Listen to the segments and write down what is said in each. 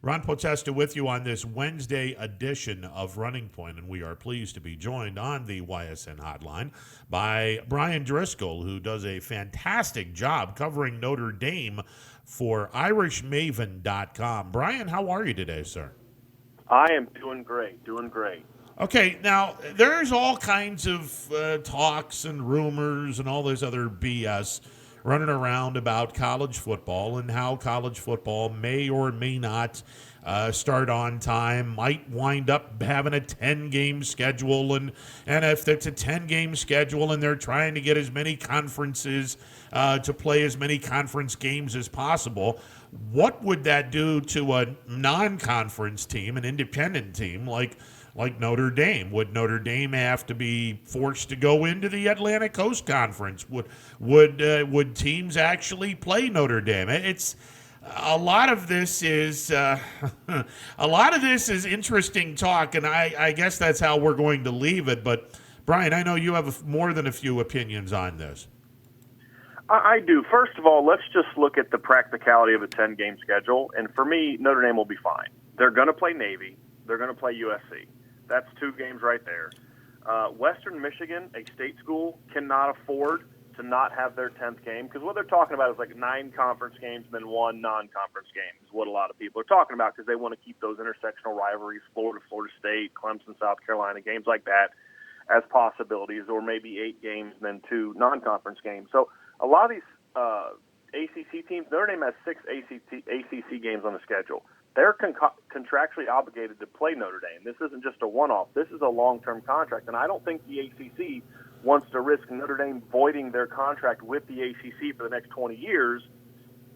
Ron Potesta with you on this Wednesday edition of Running Point, and we are pleased to be joined on the YSN hotline by Bryan Driskell, who does a fantastic job covering Notre Dame for IrishMaven.com. Bryan, how are you today, sir? I am doing great. Okay, now there's all kinds of talks and rumors and all this other BS running around about college football and how college football may or may not start on time, might wind up having a 10-game schedule, and if it's a 10-game schedule and they're trying to get as many conferences to play as many conference games as possible, what would that do to a non-conference team, an independent team like Notre Dame? Would Notre Dame have to be forced to go into the Atlantic Coast Conference? Would teams actually play Notre Dame? It's a lot of this is interesting talk, and I guess that's how we're going to leave it. But Bryan, I know you have more than a few opinions on this. I do. First of all, let's just look at the practicality of a 10-game schedule. And for me, Notre Dame will be fine. They're going to play Navy. They're going to play USC. That's 2 games right there. Western Michigan, a state school, cannot afford to not have their 10th game, because what they're talking about is like 9 conference games and then 1 non-conference game is what a lot of people are talking about, because they want to keep those intersectional rivalries, Florida State, Clemson, South Carolina, games like that as possibilities, or maybe 8 games and then 2 non-conference games. So a lot of these ACC teams, Notre Dame has 6 ACC games on the schedule. They're contractually obligated to play Notre Dame. This isn't just a one-off. This is a long-term contract, and I don't think the ACC wants to risk Notre Dame voiding their contract with the ACC for the next 20 years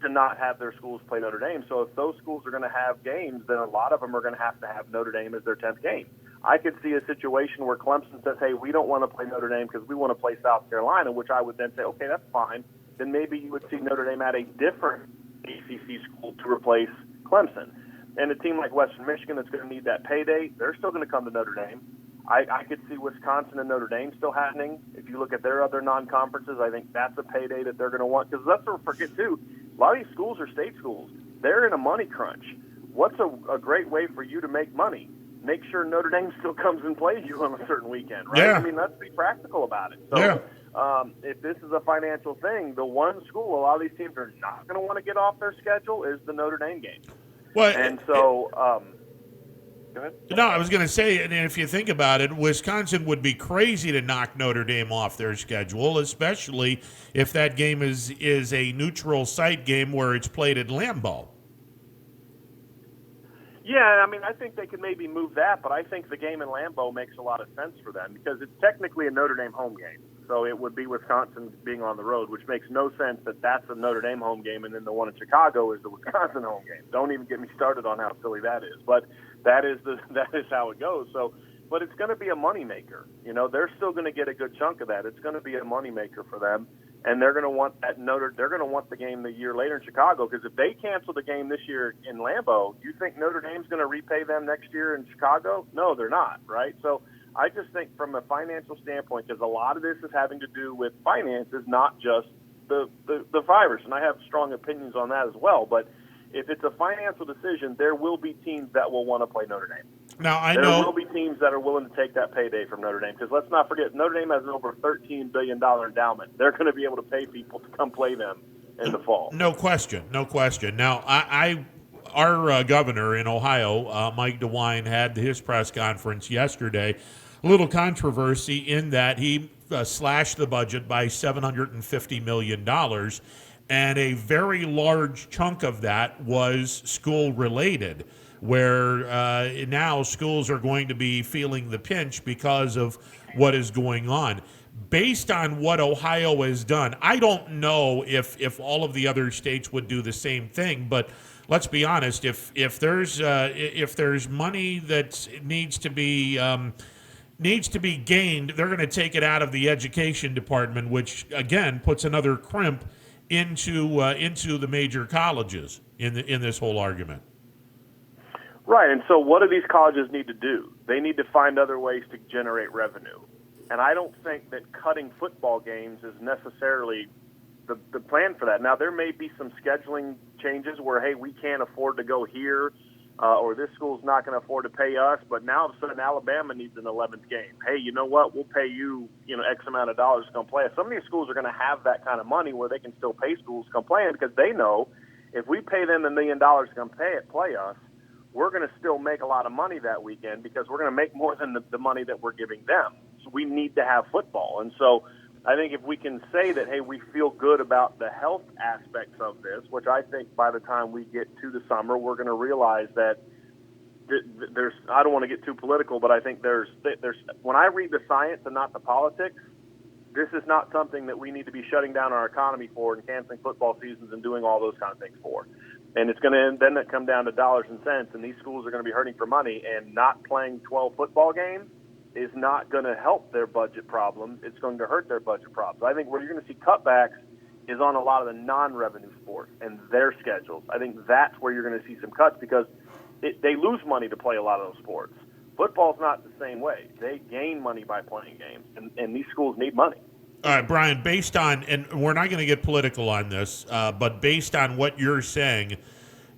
to not have their schools play Notre Dame. So if those schools are going to have games, then a lot of them are going to have Notre Dame as their 10th game. I could see a situation where Clemson says, hey, we don't want to play Notre Dame because we want to play South Carolina, which I would then say, okay, that's fine. Then maybe you would see Notre Dame at a different ACC school to replace Clemson. And a team like Western Michigan that's going to need that payday, they're still going to come to Notre Dame. I could see Wisconsin and Notre Dame still happening. If you look at their other non-conferences, I think that's a payday that they're going to want. Because let's not forget, too, a lot of these schools are state schools. They're in a money crunch. What's a great way for you to make money? Make sure Notre Dame still comes and plays you on a certain weekend, right? Yeah. I mean, let's be practical about it. So if this is a financial thing, the one school a lot of these teams are not going to want to get off their schedule is the Notre Dame game. Well, and so go ahead. No, I was going to say, and if you think about it, Wisconsin would be crazy to knock Notre Dame off their schedule, especially if that game is a neutral site game where it's played at Lambeau. Yeah, I mean, I think they could maybe move that, but I think the game in Lambeau makes a lot of sense for them because it's technically a Notre Dame home game. So it would be Wisconsin being on the road, which makes no sense that that's a Notre Dame home game and then the one in Chicago is the Wisconsin home game. Don't even get me started on how silly that is. But that is how it goes. So, but it's going to be a moneymaker. You know, they're still going to get a good chunk of that. It's going to be a moneymaker for them. And they're going to want they're going to want the game the year later in Chicago, because if they cancel the game this year in Lambeau, do you think Notre Dame's going to repay them next year in Chicago? No, they're not, right? So I just think from a financial standpoint, because a lot of this is having to do with finances, not just the virus, and I have strong opinions on that as well. But if it's a financial decision, there will be teams that will want to play Notre Dame. Now, there will be teams that are willing to take that payday from Notre Dame, because let's not forget, Notre Dame has an over $13 billion endowment. They're going to be able to pay people to come play them in the fall. No question. Now, our governor in Ohio, Mike DeWine, had his press conference yesterday. A little controversy in that he slashed the budget by $750 million, and a very large chunk of that was school-related, where now schools are going to be feeling the pinch because of what is going on. Based on what Ohio has done, I don't know if all of the other states would do the same thing, but let's be honest, if there's money that needs to be gained, they're going to take it out of the education department, which again puts another crimp into the major colleges in this whole argument. Right, and so what do these colleges need to do? They need to find other ways to generate revenue. And I don't think that cutting football games is necessarily the plan for that. Now, there may be some scheduling changes where, hey, we can't afford to go here or this school's not going to afford to pay us, but now all of a sudden Alabama needs an 11th game. Hey, you know what? We'll pay you, X amount of dollars to come play us. Some of these schools are going to have that kind of money where they can still pay schools to come play them because they know if we pay them $1 million to come play us, we're going to still make a lot of money that weekend because we're going to make more than the money that we're giving them. So we need to have football. And so I think if we can say that, hey, we feel good about the health aspects of this, which I think by the time we get to the summer, we're going to realize that there's, I don't want to get too political, but I think there's when I read the science and not the politics, this is not something that we need to be shutting down our economy for and canceling football seasons and doing all those kind of things for. And it's going to then come down to dollars and cents, and these schools are going to be hurting for money, and not playing 12 football games is not going to help their budget problems. It's going to hurt their budget problems. I think where you're going to see cutbacks is on a lot of the non-revenue sports and their schedules. I think that's where you're going to see some cuts because they lose money to play a lot of those sports. Football's not the same way. They gain money by playing games, and these schools need money. All right, Bryan, based on, and we're not going to get political on this, but based on what you're saying,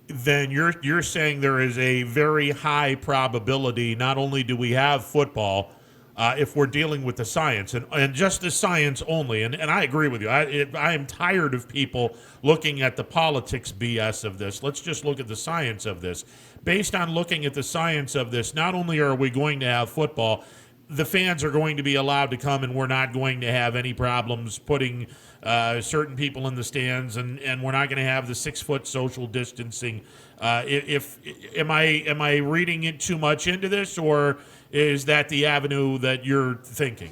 then you're saying there is a very high probability not only do we have football if we're dealing with the science and just the science only, and I agree with you. I am tired of people looking at the politics BS of this. Let's just look at the science of this. Based on looking at the science of this, not only are we going to have football, the fans are going to be allowed to come, and we're not going to have any problems putting certain people in the stands, and we're not going to have the 6-foot social distancing. Am I reading it too much into this, or is that the avenue that you're thinking?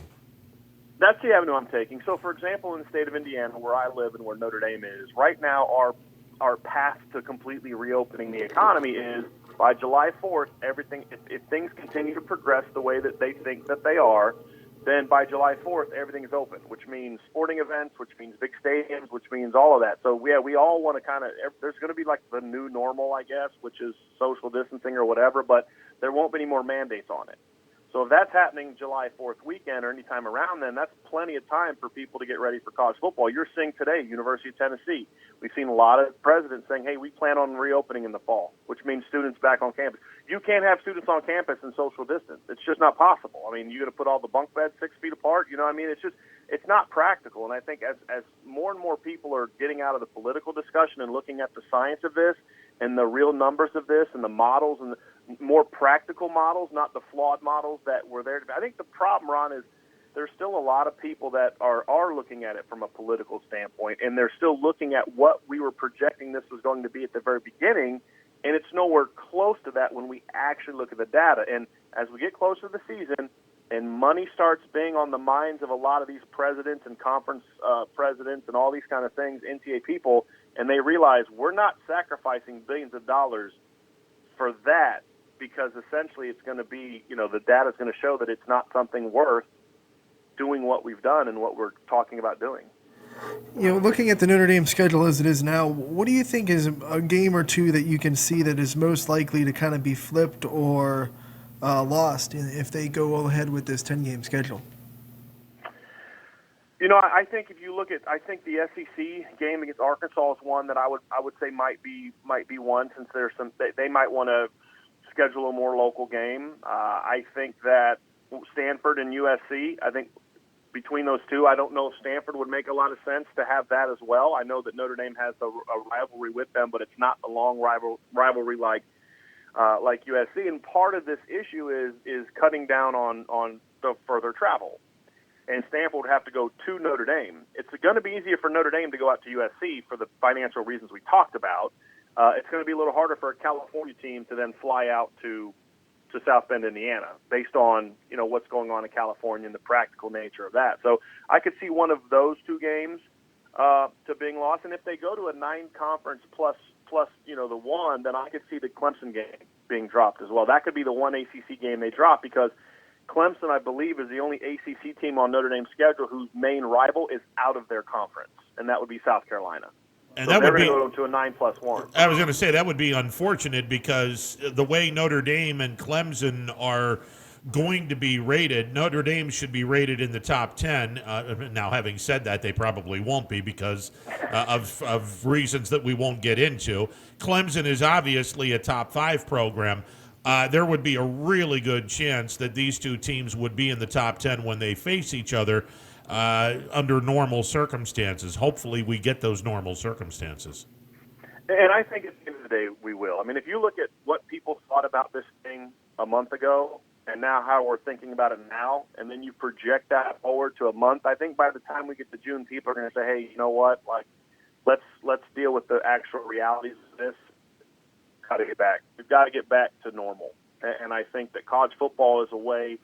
That's the avenue I'm taking. So, for example, in the state of Indiana, where I live and where Notre Dame is, right now our path to completely reopening the economy is by July 4th, everything, if things continue to progress the way that they think that they are, then by July 4th, everything is open, which means sporting events, which means big stadiums, which means all of that. So, yeah, we all want to kind of – there's going to be like the new normal, I guess, which is social distancing or whatever, but there won't be any more mandates on it. So if that's happening July 4th weekend or any time around then, that's plenty of time for people to get ready for college football. You're seeing today, University of Tennessee, we've seen a lot of presidents saying, hey, we plan on reopening in the fall, which means students back on campus. You can't have students on campus in social distance. It's just not possible. I mean, you're going to put all the bunk beds 6 feet apart. You know what I mean? It's not practical. And I think as more and more people are getting out of the political discussion and looking at the science of this and the real numbers of this and the models and the more practical models, not the flawed models that were there. I think the problem, Ron, is there's still a lot of people that are looking at it from a political standpoint, and they're still looking at what we were projecting this was going to be at the very beginning, and it's nowhere close to that when we actually look at the data. And as we get closer to the season and money starts being on the minds of a lot of these presidents and conference presidents and all these kind of things, NCAA people, and they realize we're not sacrificing billions of dollars for that, because essentially it's going to be, the data is going to show that it's not something worth doing what we've done and what we're talking about doing. Looking at the Notre Dame schedule as it is now, what do you think is a game or two that you can see that is most likely to kind of be flipped or lost if they go all ahead with this 10-game schedule? I think if you look at, I think the SEC game against Arkansas is one that I would say might be one, since there's some they might want to schedule a more local game. I think that Stanford and USC, I think between those two, I don't know if Stanford would make a lot of sense to have that as well. I know that Notre Dame has a rivalry with them, but it's not a long rivalry like USC. And part of this issue is cutting down on the further travel. And Stanford would have to go to Notre Dame. It's going to be easier for Notre Dame to go out to USC for the financial reasons we talked about. It's going to be a little harder for a California team to then fly out to South Bend, Indiana, based on what's going on in California and the practical nature of that. So I could see one of those two games to being lost. And if they go to a 9-conference plus the one, then I could see the Clemson game being dropped as well. That could be the one ACC game they drop, because Clemson, I believe, is the only ACC team on Notre Dame's schedule whose main rival is out of their conference, and that would be South Carolina. And so that they're would be going to go to a 9+1. I was going to say that would be unfortunate, because the way Notre Dame and Clemson are going to be rated. Notre Dame should be rated in the top 10. Now, having said that, they probably won't be because of reasons that we won't get into. Clemson is obviously a top 5 program. There would be a really good chance that these two teams would be in the top 10 when they face each other under normal circumstances. Hopefully we get those normal circumstances. And I think at the end of the day, we will. I mean, if you look at what people thought about this thing a month ago and now how we're thinking about it now, and then you project that forward to a month, I think by the time we get to June, people are going to say, hey, you know what, like, let's deal with the actual realities of this. We've got to get back to normal. And I think that college football is a way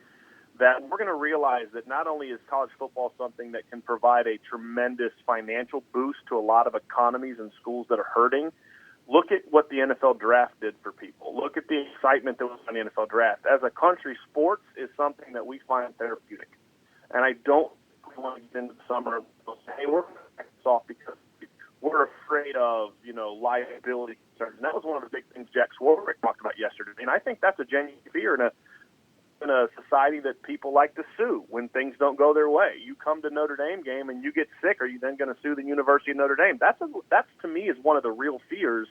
that we're going to realize that not only is college football something that can provide a tremendous financial boost to a lot of economies and schools that are hurting. Look at what the NFL draft did for people. Look at the excitement that was on the NFL draft. As a country, sports is something that we find therapeutic. And I don't want to get into the summer and say, hey, we're going to back this off because we're afraid of, liability concerns. And that was one of the big things Jack Swarbrick talked about yesterday. And I think that's a genuine fear in a society that people like to sue when things don't go their way. You come to Notre Dame game and you get sick, are you then going to sue the University of Notre Dame? That's to me is one of the real fears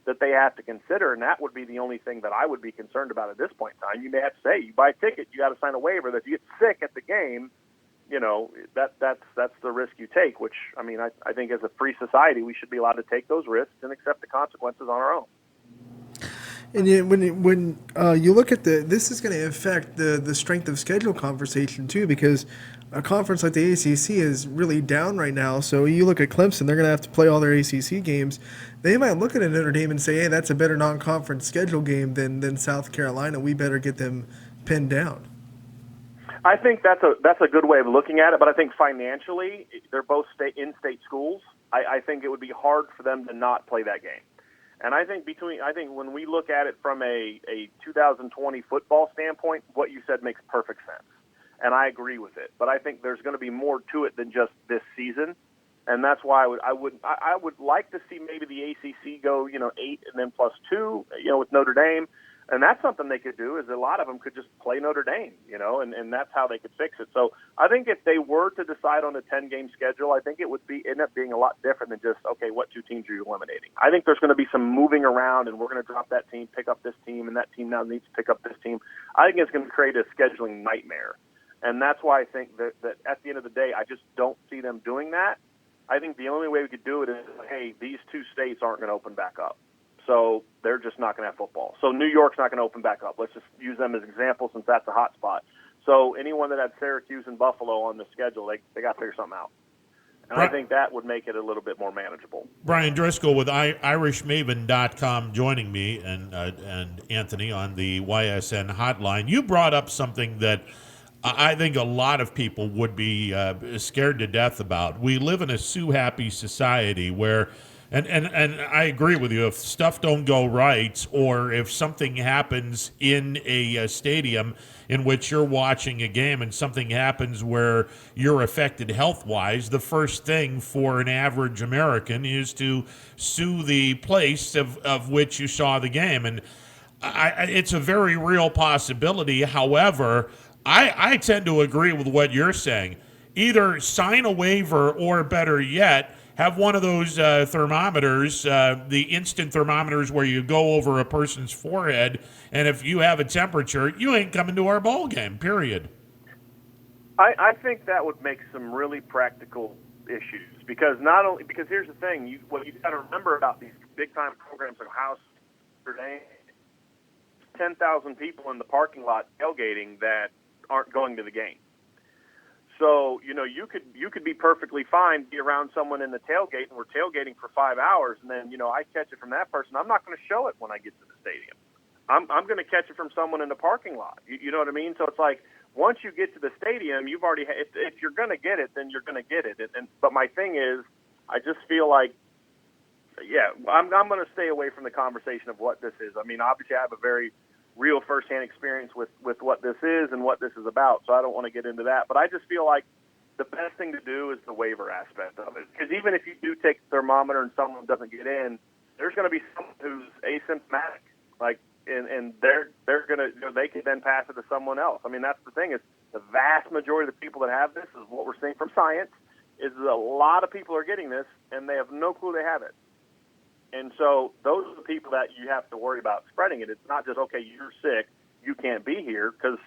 that they have to consider, and that would be the only thing that I would be concerned about at this point in time. You may have to say, you buy a ticket, you got to sign a waiver that if you get sick at the game, that's the risk you take, which, I mean, I think as a free society, we should be allowed to take those risks and accept the consequences on our own. And yet when you look at this is going to affect the strength of schedule conversation too, because a conference like the ACC is really down right now. So you look at Clemson, they're going to have to play all their ACC games. They might look at a Notre Dame and say, hey, that's a better non-conference schedule game than South Carolina. We better get them pinned down. I think that's a good way of looking at it, but I think financially, they're both in-state schools. I think it would be hard for them to not play that game. And I think when we look at it from a 2020 football standpoint, what you said makes perfect sense. And I agree with it. But I think there's going to be more to it than just this season. And that's why I would like to see maybe the ACC go, 8 and then +2, with Notre Dame. And that's something they could do, is a lot of them could just play Notre Dame, and that's how they could fix it. So I think if they were to decide on a 10-game schedule, I think it would end up being a lot different than just, okay, what 2 teams are you eliminating? I think there's going to be some moving around, and we're going to drop that team, pick up this team, and that team now needs to pick up this team. I think it's going to create a scheduling nightmare. And that's why I think that at the end of the day, I just don't see them doing that. I think the only way we could do it is, hey, these 2 states aren't going to open back up. So they're just not going to have football. So New York's not going to open back up. Let's just use them as an example since that's a hot spot. So anyone that had Syracuse and Buffalo on the schedule, they got to figure something out. And I think that would make it a little bit more manageable. Bryan Driskell with IrishMaven.com joining me and Anthony on the YSN hotline. You brought up something that I think a lot of people would be scared to death about. We live in a sue-happy society where And I agree with you. If stuff don't go right, or if something happens in a stadium in which you're watching a game and something happens where you're affected health-wise, the first thing for an average American is to sue the place of which you saw the game. And it's a very real possibility. However, I tend to agree with what you're saying. Either sign a waiver or, better yet, have one of those thermometers, the instant thermometers where you go over a person's forehead, and if you have a temperature, you ain't coming to our ball game, period. I think that would make some really practical issues because here's the thing, what you've got to remember about these big-time programs like House today, 10,000 people in the parking lot tailgating that aren't going to the game. So, you could be perfectly fine, be around someone in the tailgate, and we're tailgating for 5 hours, and then, I catch it from that person. I'm not going to show it when I get to the stadium. I'm going to catch it from someone in the parking lot. You know what I mean? So it's like, once you get to the stadium, you've already, if you're going to get it, then you're going to get it. But my thing is, I just feel like, I'm going to stay away from the conversation of what this is. I mean, obviously I have a very real firsthand experience with what this is and what this is about, so I don't want to get into that. But I just feel like the best thing to do is the waiver aspect of it. Because even if you do take the thermometer and someone doesn't get in, there's going to be someone who's asymptomatic. Like, and they're gonna they could then pass it to someone else. I mean, that's the thing is the vast majority of the people that have this is what we're seeing from science is a lot of people are getting this and they have no clue they have it. And so those are the people that you have to worry about spreading it. It's not just, okay, you're sick, you can't be here, because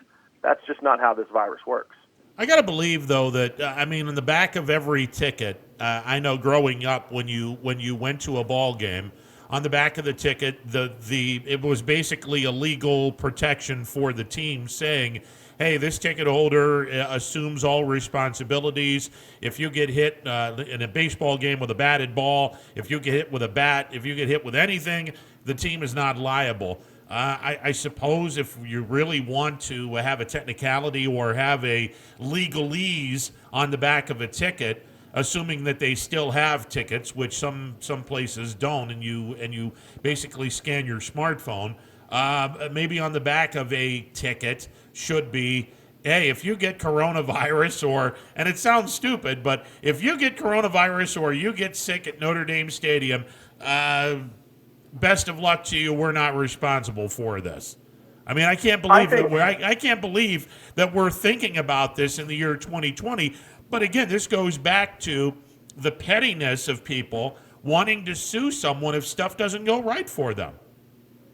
that's just not how this virus works. I got to believe, though, that, in the back of every ticket, I know growing up when you went to a ball game, on the back of the ticket, it was basically a legal protection for the team saying, hey, this ticket holder assumes all responsibilities. If you get hit in a baseball game with a batted ball, if you get hit with a bat, if you get hit with anything, the team is not liable. I suppose if you really want to have a technicality or have a legalese on the back of a ticket, assuming that they still have tickets, which some places don't, and you basically scan your smartphone, maybe on the back of a ticket should be, hey, if you get coronavirus and it sounds stupid, but if you get coronavirus or you get sick at Notre Dame Stadium, best of luck to you. We're not responsible for this. I can't believe I can't believe that we're thinking about this in the year 2020. But again, this goes back to the pettiness of people wanting to sue someone if stuff doesn't go right for them.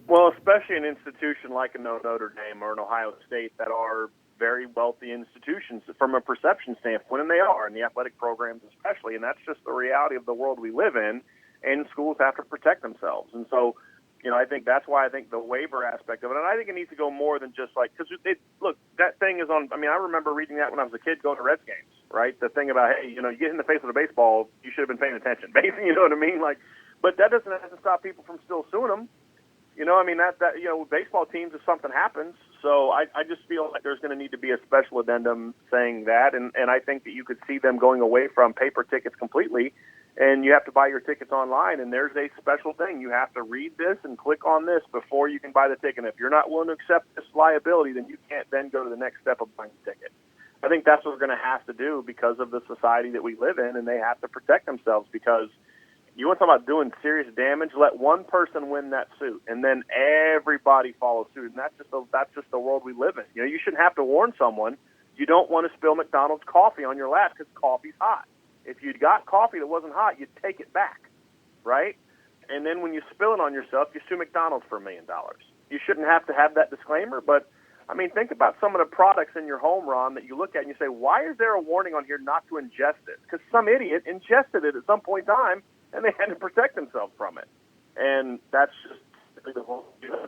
Well, especially an institution like a Notre Dame or an Ohio State that are very wealthy institutions from a perception standpoint, and they are in the athletic programs especially, and that's just the reality of the world we live in, and schools have to protect themselves. And so, I think that's why I think the waiver aspect of it, and I think it needs to go more than just like, because look, that thing is on, I remember reading that when I was a kid going to Reds games, right? The thing about, hey, you get in the face with a baseball, you should have been paying attention, basically, you know what I mean? Like, but that doesn't stop people from still suing them. With baseball teams, if something happens. So I just feel like there's going to need to be a special addendum saying that, and I think that you could see them going away from paper tickets completely, and you have to buy your tickets online, and there's a special thing. You have to read this and click on this before you can buy the ticket. And if you're not willing to accept this liability, then you can't then go to the next step of buying the ticket. I think that's what we're going to have to do because of the society that we live in, and they have to protect themselves because you want to talk about doing serious damage, let one person win that suit, and then everybody follows suit. And that's just the world we live in. You shouldn't have to warn someone you don't want to spill McDonald's coffee on your lap because coffee's hot. If you'd got coffee that wasn't hot, you'd take it back, right? And then when you spill it on yourself, you sue McDonald's for $1 million. You shouldn't have to have that disclaimer, but think about some of the products in your home, Ron, that you look at and you say, why is there a warning on here not to ingest it? Because some idiot ingested it at some point in time, and they had to protect themselves from it. And that's just the whole deal.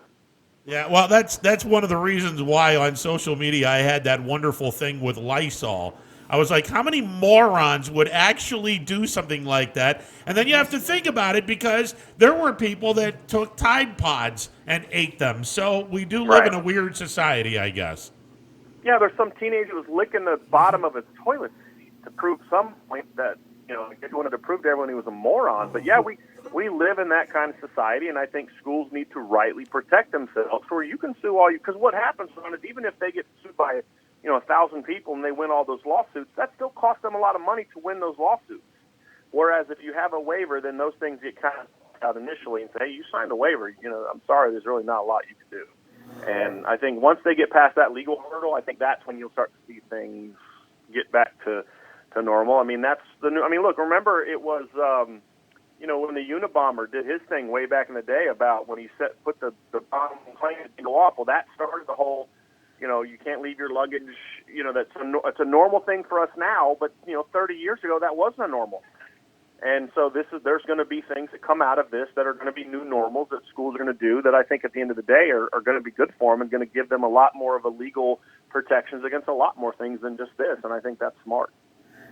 Yeah, well, that's one of the reasons why on social media I had that wonderful thing with Lysol. I was like, how many morons would actually do something like that? And then you have to think about it because there were people that took Tide Pods and ate them. So we do live in a weird society, I guess. Yeah, there's some teenager who was licking the bottom of his toilet seat to prove some point that, he wanted to prove to everyone he was a moron. But yeah, we live in that kind of society, and I think schools need to rightly protect themselves where you can sue all you, because what happens, Ron, is even if they get sued by 1,000 people and they win all those lawsuits, that still costs them a lot of money to win those lawsuits. Whereas if you have a waiver, then those things get kind of out initially and say, hey, you signed a waiver. I'm sorry, there's really not a lot you can do. And I think once they get past that legal hurdle, I think that's when you'll start to see things get back to normal. That's the new. Look, remember it was, when the Unabomber did his thing way back in the day about when he put the bomb plane to go off. Well, that started the whole. You can't leave your luggage. It's a normal thing for us now, but 30 years ago that wasn't a normal thing. And so there's going to be things that come out of this that are going to be new normals that schools are going to do that I think at the end of the day are going to be good for them and going to give them a lot more of a legal protections against a lot more things than just this. And I think that's smart.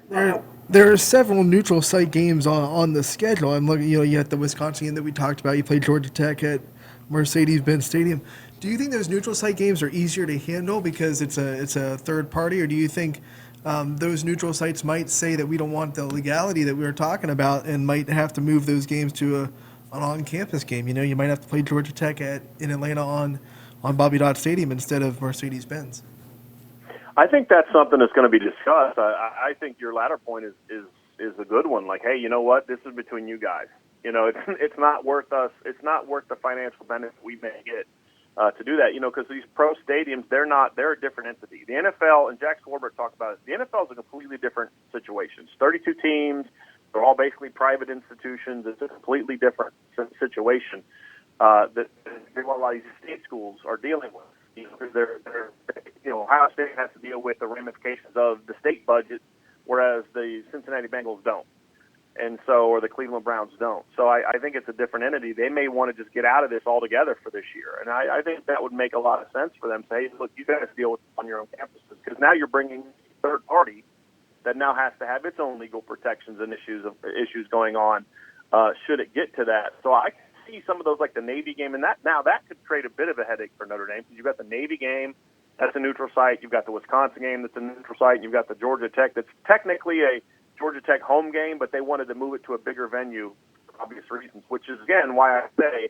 There are several neutral site games on the schedule. I'm looking, you had the Wisconsin game that we talked about. You played Georgia Tech at Mercedes-Benz Stadium. Do you think those neutral site games are easier to handle because it's a third party, or do you think those neutral sites might say that we don't want the legality that we were talking about and might have to move those games to an on-campus game? You might have to play Georgia Tech in Atlanta on Bobby Dodd Stadium instead of Mercedes-Benz. I think that's something that's going to be discussed. I think your latter point is a good one. Like, hey, you know what? This is between you guys. It's not worth us. It's not worth the financial benefit we may get to do that, because these pro stadiums, they're a different entity. The NFL, and Jack Swarbrick talked about it, the NFL is a completely different situation. It's 32 teams. They're all basically private institutions. It's a completely different situation that a lot of these state schools are dealing with. Ohio State has to deal with the ramifications of the state budget, whereas the Cincinnati Bengals don't. And so, or the Cleveland Browns don't. So I think it's a different entity. They may want to just get out of this altogether for this year. And I think that would make a lot of sense for them to say, look, you guys deal with it on your own campuses. Because now you're bringing a third party that now has to have its own legal protections and issues going on should it get to that. So I can see some of those, like the Navy game, and that could create a bit of a headache for Notre Dame, because you've got the Navy game, that's a neutral site. You've got the Wisconsin game, that's a neutral site. And you've got the Georgia Tech, that's technically a Georgia Tech home game, but they wanted to move it to a bigger venue for obvious reasons, which is, again, why I say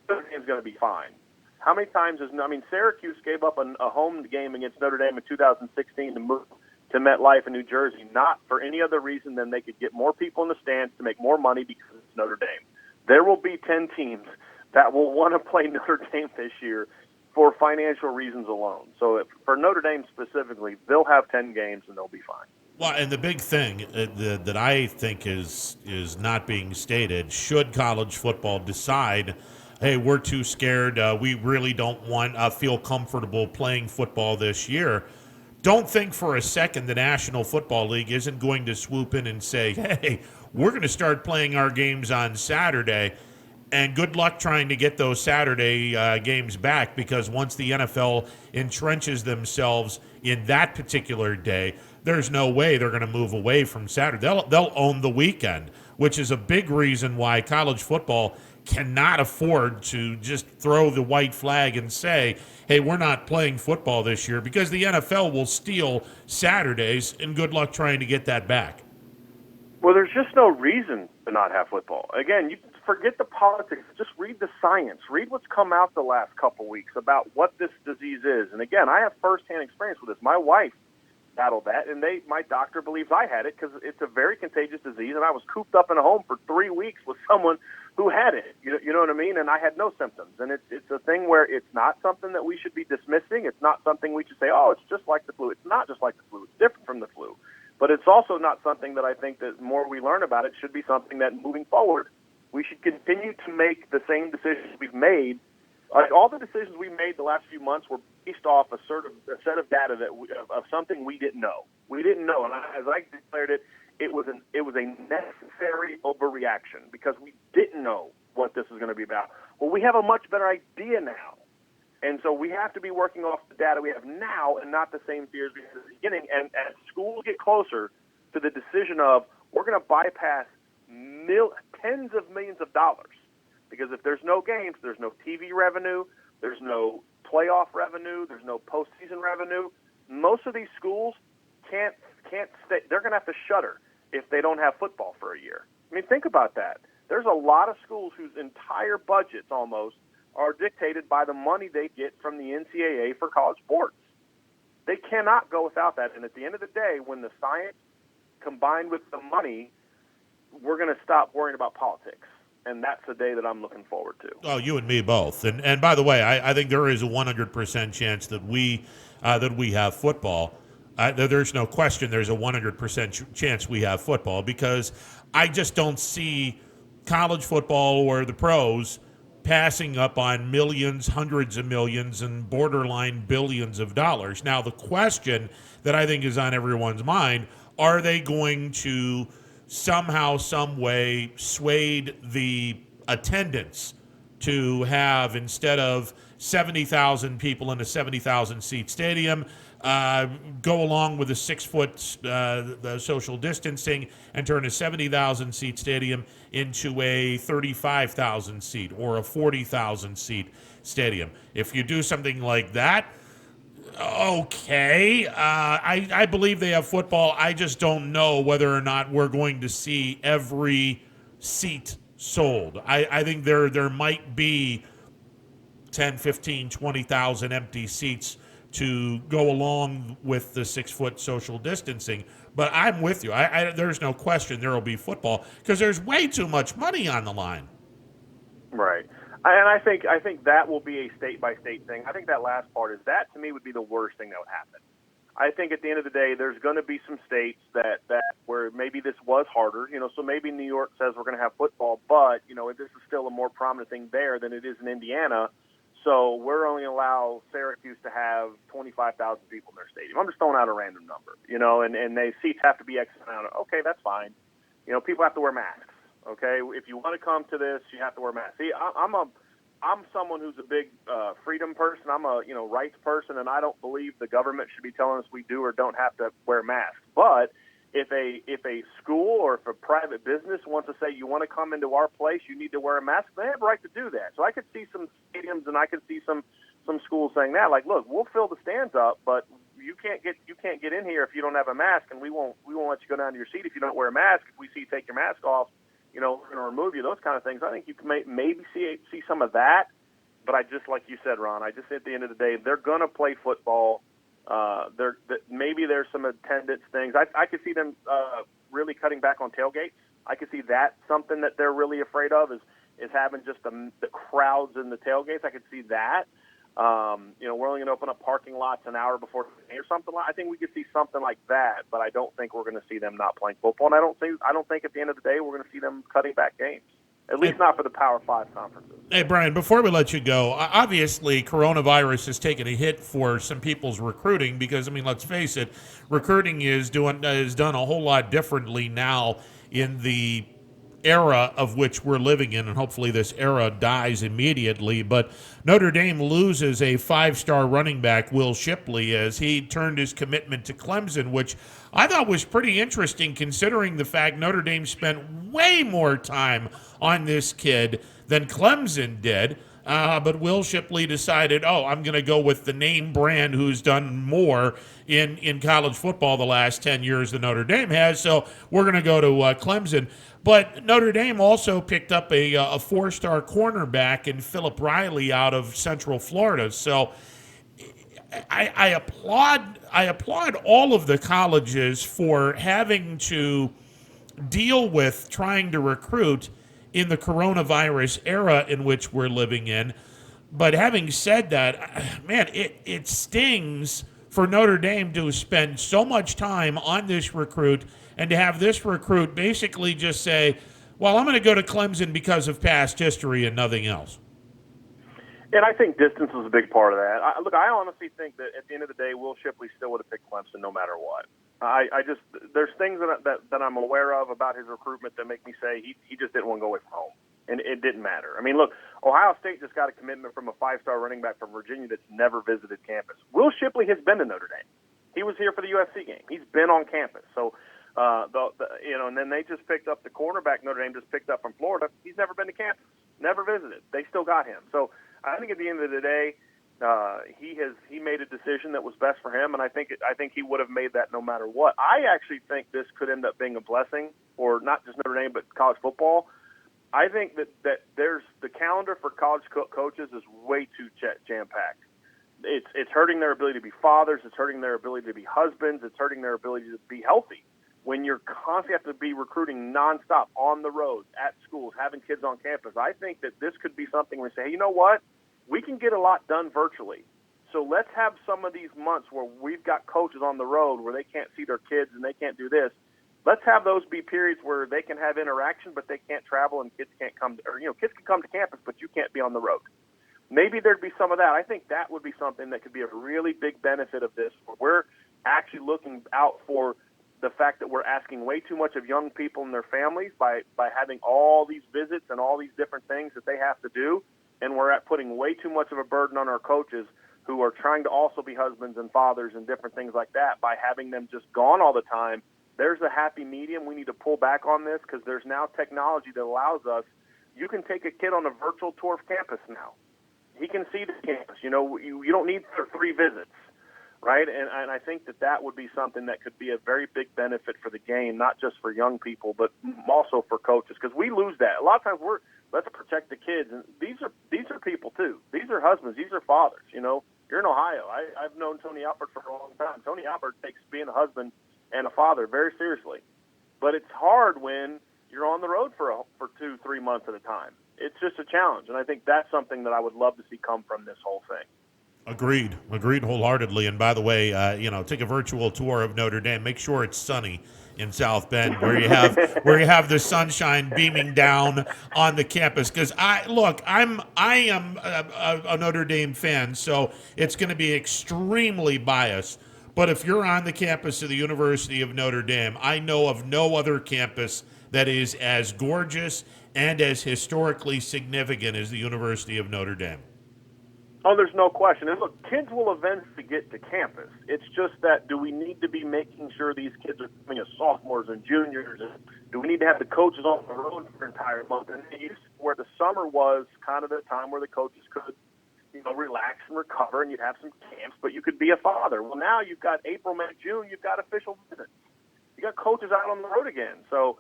Notre Dame's going to be fine. How many times Syracuse gave up a home game against Notre Dame in 2016 to move to MetLife in New Jersey, not for any other reason than they could get more people in the stands to make more money because it's Notre Dame. There will be 10 teams that will want to play Notre Dame this year for financial reasons alone. So for Notre Dame specifically, they'll have 10 games and they'll be fine. Well, and the big thing that I think is not being stated, should college football decide, hey, we're too scared, we really don't feel comfortable playing football this year, don't think for a second the National Football League isn't going to swoop in and say, hey, we're going to start playing our games on Saturday, and good luck trying to get those Saturday games back, because once the NFL entrenches themselves in that particular day, there's no way they're going to move away from Saturday. They'll own the weekend, which is a big reason why college football cannot afford to just throw the white flag and say, hey, we're not playing football this year, because the NFL will steal Saturdays, and good luck trying to get that back. Well, there's just no reason to not have football. Again, you forget the politics. Just read the science. Read what's come out the last couple weeks about what this disease is. And again, I have firsthand experience with this. My wife battled that, and my doctor believes I had it because it's a very contagious disease, and I was cooped up in a home for 3 weeks with someone who had it. You know what I mean? And I had no symptoms. And it's a thing where it's not something that we should be dismissing. It's not something we should say, oh, it's just like the flu. It's not just like the flu. It's different from the flu. But it's also not something that I think that the more we learn about it should be something that moving forward we should continue to make the same decisions we've made. All the decisions we made the last few months were based off a set of data of something we didn't know. We didn't know, and as I declared it, it was a necessary overreaction because we didn't know what this was going to be about. Well, we have a much better idea now, and so we have to be working off the data we have now and not the same fears we had at the beginning. And as schools get closer to the decision of we're going to bypass tens of millions of dollars, because if there's no games, there's no TV revenue, there's no playoff revenue, there's no postseason revenue. Most of these schools can't stay. They're going to have to shutter if they don't have football for a year. I mean, think about that. There's a lot of schools whose entire budgets almost are dictated by the money they get from the NCAA for college sports. They cannot go without that. And at the end of the day, when the science combined with the money, we're going to stop worrying about politics. And that's the day that I'm looking forward to. Oh, you and me both. And by the way, I think there is a 100% chance that we have football. There's no question there's a 100% chance we have football, because I just don't see college football or the pros passing up on millions, hundreds of millions, and borderline billions of dollars. Now, the question that I think is on everyone's mind, are they going to somehow, some way, swayed the attendance to have, instead of 70,000 people in a 70,000 seat stadium, go along with the 6 foot the social distancing and turn a 70,000 seat stadium into a 35,000 seat or a 40,000 seat stadium. If you do something like that, okay, I believe they have football. I just don't know whether or not we're going to see every seat sold. I think there might be 10, 15, 20,000 empty seats to go along with the 6 foot social distancing. But I'm with you. There's no question there will be football, because there's way too much money on the line. Right. And I think that will be a state by state thing. I think that last part is that to me would be the worst thing that would happen. I think at the end of the day, there's going to be some states that where maybe this was harder. So maybe New York says we're going to have football, but this is still a more prominent thing there than it is in Indiana. So we're only allow Syracuse to have 25,000 people in their stadium. I'm just throwing out a random number, and they seats have to be X amount. Okay, that's fine. People have to wear masks. Okay, if you want to come to this, you have to wear masks. See, I'm someone who's a big freedom person. I'm a rights person, and I don't believe the government should be telling us we do or don't have to wear masks. But if a school or if a private business wants to say you want to come into our place, you need to wear a mask, they have a right to do that. So I could see some stadiums and I could see some schools saying that, like, look, we'll fill the stands up, but you can't get in here if you don't have a mask, and we won't let you go down to your seat if you don't wear a mask. If we see you take your mask off, we're going to remove you, those kind of things. I think you can maybe see some of that, but I just, like you said, Ron, I just at the end of the day, they're going to play football. Maybe there's some attendance things. I could see them really cutting back on tailgates. I could see that something that they're really afraid of is having just the crowds in the tailgates. I could see that. We're only going to open up parking lots an hour before or something. I think we could see something like that, but I don't think we're going to see them not playing football. And I don't think at the end of the day we're going to see them cutting back games. At least not for the Power 5 conferences. Hey, Bryan, before we let you go, obviously coronavirus has taken a hit for some people's recruiting because, let's face it, recruiting is done a whole lot differently now in the era of which we're living in, and hopefully this era dies immediately. But Notre Dame loses a 5-star running back, Will Shipley, as he turned his commitment to Clemson, which I thought was pretty interesting considering the fact Notre Dame spent way more time on this kid than Clemson did. But Will Shipley decided, I'm going to go with the name brand who's done more in college football the last 10 years than Notre Dame has, so we're going to go to Clemson. But Notre Dame also picked up a 4-star cornerback in Philip Riley out of Central Florida. So I applaud all of the colleges for having to deal with trying to recruit in the coronavirus era in which we're living in. But having said that, man, it stings for Notre Dame to spend so much time on this recruit and to have this recruit basically just say, well, I'm going to go to Clemson because of past history and nothing else. And I think distance was a big part of that. I honestly think that at the end of the day, Will Shipley still would have picked Clemson no matter what. There's things that I'm aware of about his recruitment that make me say he just didn't want to go away from home. And it didn't matter. Look, Ohio State just got a commitment from a 5-star running back from Virginia that's never visited campus. Will Shipley has been to Notre Dame. He was here for the USC game. He's been on campus. So, and then they just picked up the cornerback Notre Dame just picked up from Florida. He's never been to campus, never visited. They still got him. So I think at the end of the day, he made a decision that was best for him, and I think he would have made that no matter what. I actually think this could end up being a blessing for not just Notre Dame but college football. I think that there's the calendar for college coaches is way too jam-packed. It's hurting their ability to be fathers. It's hurting their ability to be husbands. It's hurting their ability to be healthy. When you're constantly have to be recruiting nonstop on the road, at schools, having kids on campus, I think that this could be something where we say, hey, you know what? We can get a lot done virtually. So let's have some of these months where we've got coaches on the road where they can't see their kids and they can't do this. Let's have those be periods where they can have interaction, but they can't travel and kids can't come, kids can come to campus, but you can't be on the road. Maybe there'd be some of that. I think that would be something that could be a really big benefit of this. We're actually looking out for the fact that we're asking way too much of young people and their families by having all these visits and all these different things that they have to do, and we're putting way too much of a burden on our coaches who are trying to also be husbands and fathers and different things like that by having them just gone all the time. There's a happy medium. We need to pull back on this because there's now technology that allows us. You can take a kid on a virtual tour of campus now. He can see the campus. You don't need 3 visits, right? And I think that would be something that could be a very big benefit for the game, not just for young people, but also for coaches, because we lose that. A lot of times let's protect the kids, and these are people too. These are husbands. These are fathers. You're in Ohio. I've known Tony Alpert for a long time. Tony Alpert takes being a husband and a father very seriously, but it's hard when you're on the road for 2-3 months at a time. It's just a challenge, and I think that's something that I would love to see come from this whole thing. Agreed wholeheartedly. And by the way, take a virtual tour of Notre Dame. Make sure it's sunny in South Bend, where you have the sunshine beaming down on the campus. Because I am a Notre Dame fan, so it's going to be extremely biased. But if you're on the campus of the University of Notre Dame, I know of no other campus that is as gorgeous and as historically significant as the University of Notre Dame. Oh, there's no question. And look, kids will eventually get to campus. It's just that, do we need to be making sure these kids are becoming as sophomores and juniors? And do we need to have the coaches on the road for an entire month? And where the summer was kind of the time where the coaches could, relax and recover, and you'd have some camps, but you could be a father. Well, now you've got April, May, June, you've got official visits. You got coaches out on the road again. So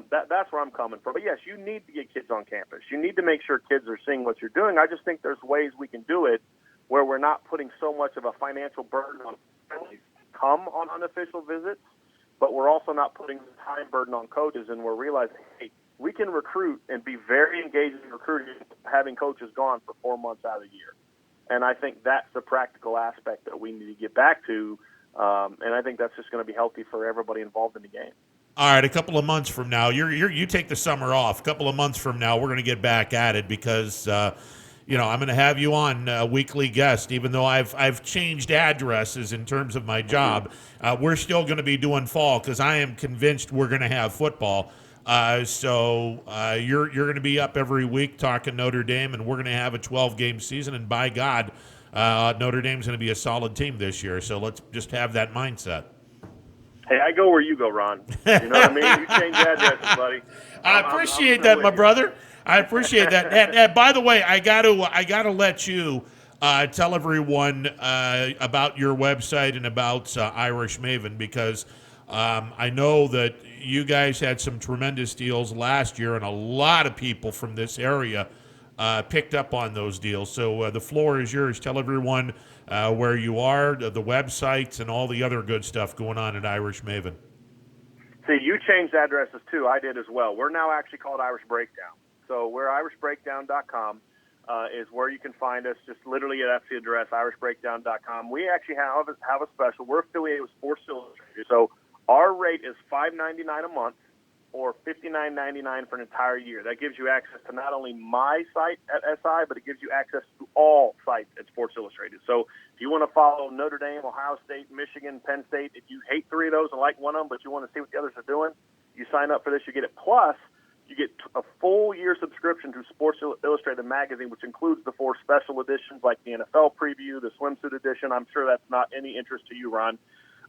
that's where I'm coming from. But, yes, you need to get kids on campus. You need to make sure kids are seeing what you're doing. I just think there's ways we can do it where we're not putting so much of a financial burden on families to come on unofficial visits, but we're also not putting the time burden on coaches, and we're realizing, hey, we can recruit and be very engaged in recruiting, having coaches gone for 4 months out of the year. And I think that's the practical aspect that we need to get back to. And I think that's just going to be healthy for everybody involved in the game. All right, a couple of months from now, you take the summer off. A couple of months from now, we're going to get back at it because, I'm going to have you on a weekly guest. Even though I've changed addresses in terms of my job, we're still going to be doing fall because I am convinced we're going to have football. So you're going to be up every week talking Notre Dame, and we're going to have a 12-game season. And by God, Notre Dame's going to be a solid team this year. So let's just have that mindset. Hey, I go where you go, Ron. You know what I mean? You change addresses, buddy. I appreciate that, my brother. I appreciate that. And by the way, I got to let you tell everyone about your website and about Irish Maven, because I know that you guys had some tremendous deals last year, and a lot of people from this area picked up on those deals. So the floor is yours. Tell everyone where you are, the websites, and all the other good stuff going on at Irish Maven. See, you changed addresses too. I did as well. We're now actually called Irish Breakdown. So we're irishbreakdown.com is where you can find us. Just literally, that's the address, irishbreakdown.com. We actually have a special. We're affiliated with Sports Illustrated. So our rate is $5.99 a month, or $59.99 for an entire year. That gives you access to not only my site at SI, but it gives you access to all sites at Sports Illustrated. So if you want to follow Notre Dame, Ohio State, Michigan, Penn State, if you hate three of those and like one of them, but you want to see what the others are doing, you sign up for this, you get it. Plus, you get a full year subscription to Sports Illustrated magazine, which includes the 4 special editions like the NFL preview, the swimsuit edition. I'm sure that's not any interest to you, Ron.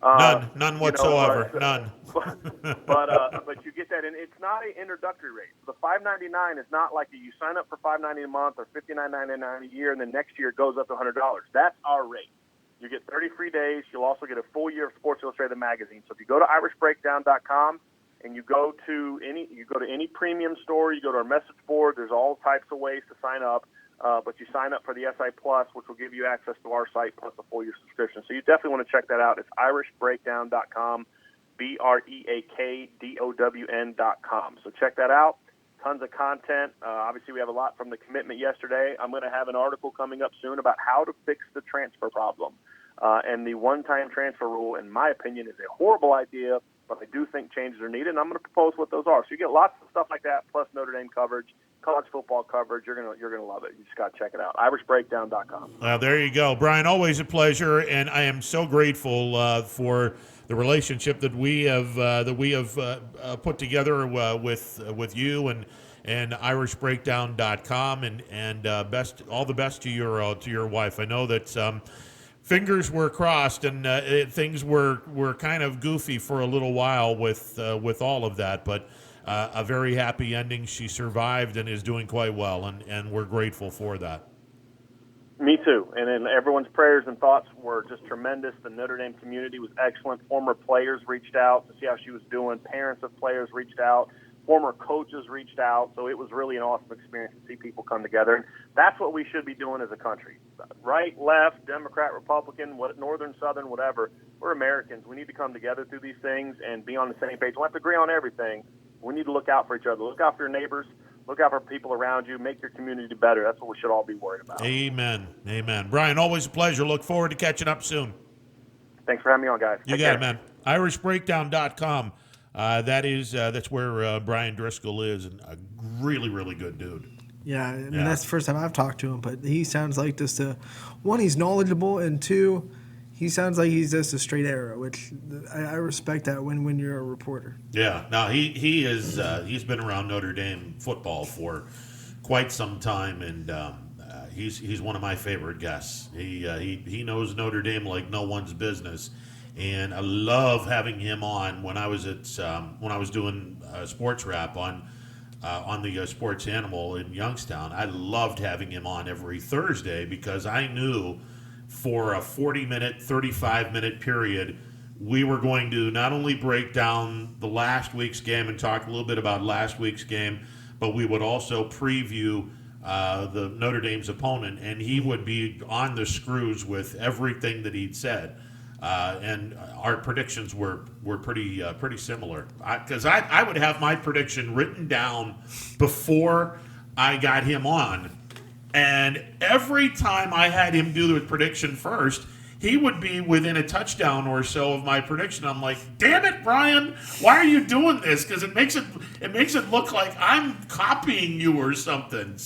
None whatsoever. None. But you get that, and it's not an introductory rate. So the $5.99 is not like you sign up for $5.90 a month or $59.99 a year, and then next year it goes up to $100. That's our rate. You get 30 free days. You'll also get a full year of Sports Illustrated magazine. So if you go to irishbreakdown.com and you go to any premium store, you go to our message board. There's all types of ways to sign up. But you sign up for the SI Plus, which will give you access to our site plus a full year subscription. So you definitely want to check that out. It's irishbreakdown.com, BREAKDOWN.com. So check that out. Tons of content. Obviously, we have a lot from the commitment yesterday. I'm going to have an article coming up soon about how to fix the transfer problem. And the one-time transfer rule, in my opinion, is a horrible idea, but I do think changes are needed, and I'm going to propose what those are. So you get lots of stuff like that, plus Notre Dame coverage, college football coverage. You're gonna love it. You just got to check it out. irishbreakdown.com. Well, there you go, Bryan. Always a pleasure, and I am so grateful for the relationship that we have put together with you and irishbreakdown.com, and all the best to your wife. I know that fingers were crossed, and things were kind of goofy for a little while with all of that, but a very happy ending. She survived and is doing quite well, and we're grateful for that. Me too. And then everyone's prayers and thoughts were just tremendous. The Notre Dame community was excellent. Former players reached out to see how she was doing. Parents of players reached out. Former coaches reached out. So it was really an awesome experience to see people come together. And that's what we should be doing as a country. Right, left, Democrat, Republican, Northern, Southern, whatever. We're Americans. We need to come together through these things and be on the same page. We don't have to agree on everything. We need to look out for each other. Look out for your neighbors. look out for people around you, make your community better. That's what we should all be worried about. Amen. Amen. Bryan, always a pleasure. Look forward to catching up soon. Thanks for having me on, guys. You Take got care. it, man. IrishBreakdown.com. That's where Bryan Driskell is, and a really, really good dude. Yeah, I mean, Yeah. that's the first time I've talked to him, but he sounds like just one, he's knowledgeable, and two, he sounds like he's just a straight arrow, which I respect that when you're a reporter. Yeah. Now he's been around Notre Dame football for quite some time, and he's one of my favorite guests. He knows Notre Dame like no one's business, and I love having him on when I was doing sports wrap on the Sports Animal in Youngstown. I loved having him on every Thursday because I knew for a 40-minute, 35-minute period, we were going to not only break down the last week's game and talk a little bit about last week's game, but we would also preview the Notre Dame's opponent, and he would be on the screws with everything that he'd said. And our predictions were pretty similar. Because I would have my prediction written down before I got him on. And every time I had him do the prediction first, he would be within a touchdown or so of my prediction. I'm like, damn it, Bryan, why are you doing this? Because it makes it look like I'm copying you or something.